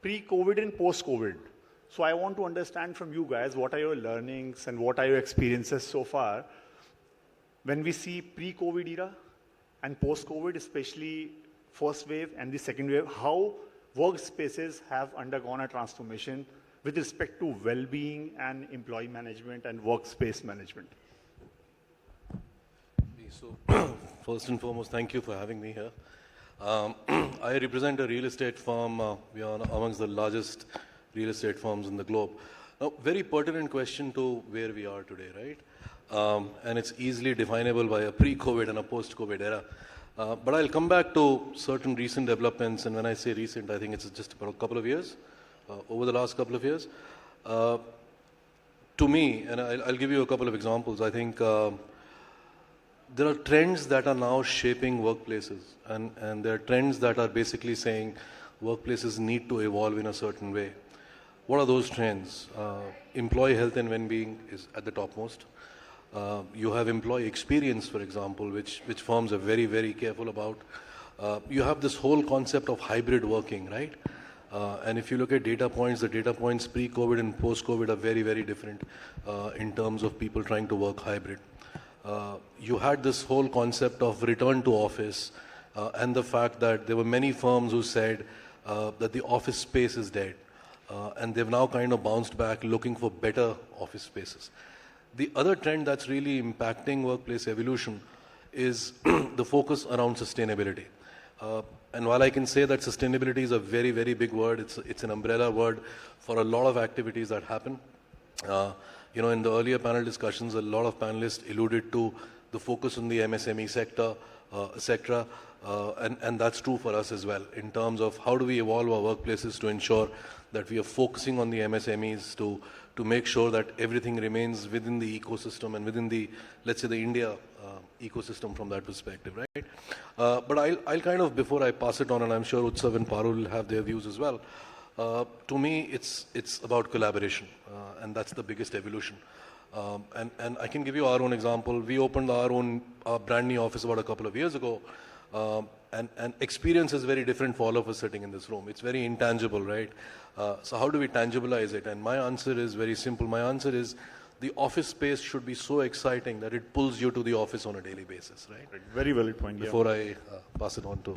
pre-COVID and post-COVID. So I want to understand from you guys, what are your learnings and what are your experiences so far when we see pre-COVID era and post-COVID, especially first wave and the second wave, how workspaces have undergone a transformation with respect to well-being and employee management and workspace management. So, first and foremost, thank you for having me here. I represent a real estate firm. We are amongst the largest real estate firms in the globe. Now, very pertinent question to where we are today, right? And it's easily definable by a pre-COVID and a post-COVID era. But I'll come back to certain recent developments, and when I say recent, I think it's just about a couple of years, over the last couple of years. To me, and I'll give you a couple of examples, I think there are trends that are now shaping workplaces, and there are trends that are basically saying workplaces need to evolve in a certain way. What are those trends? Employee health and well-being is at the topmost. You have employee experience, for example, which firms are very, very careful about. You have this whole concept of hybrid working, right? And if you look at data points, the data points pre-COVID and post-COVID are very, very different in terms of people trying to work hybrid. You had this whole concept of return to office and the fact that there were many firms who said that the office space is dead. And they've now kind of bounced back looking for better office spaces. The other trend that's really impacting workplace evolution is the focus around sustainability. And while I can say that sustainability is a very, very big word, it's an umbrella word for a lot of activities that happen. You know, in the earlier panel discussions, a lot of panelists alluded to the focus on the MSME sector, etc. And that's true for us as well, in terms of how do we evolve our workplaces to ensure that we are focusing on the MSMEs to make sure that everything remains within the ecosystem and within the, let's say, the India ecosystem from that perspective, right? But I'll kind of, before I pass it on, and I'm sure Utsav and Parul will have their views as well, to me, it's about collaboration, and that's the biggest evolution. And I can give you our own example. We opened our own brand new office about a couple of years ago, and experience is very different for all of us sitting in this room. It's very intangible, right? So how do we tangibilize it? And my answer is very simple. My answer is the office space should be so exciting that it pulls you to the office on a daily basis, right? Very valid point. Before I pass it on to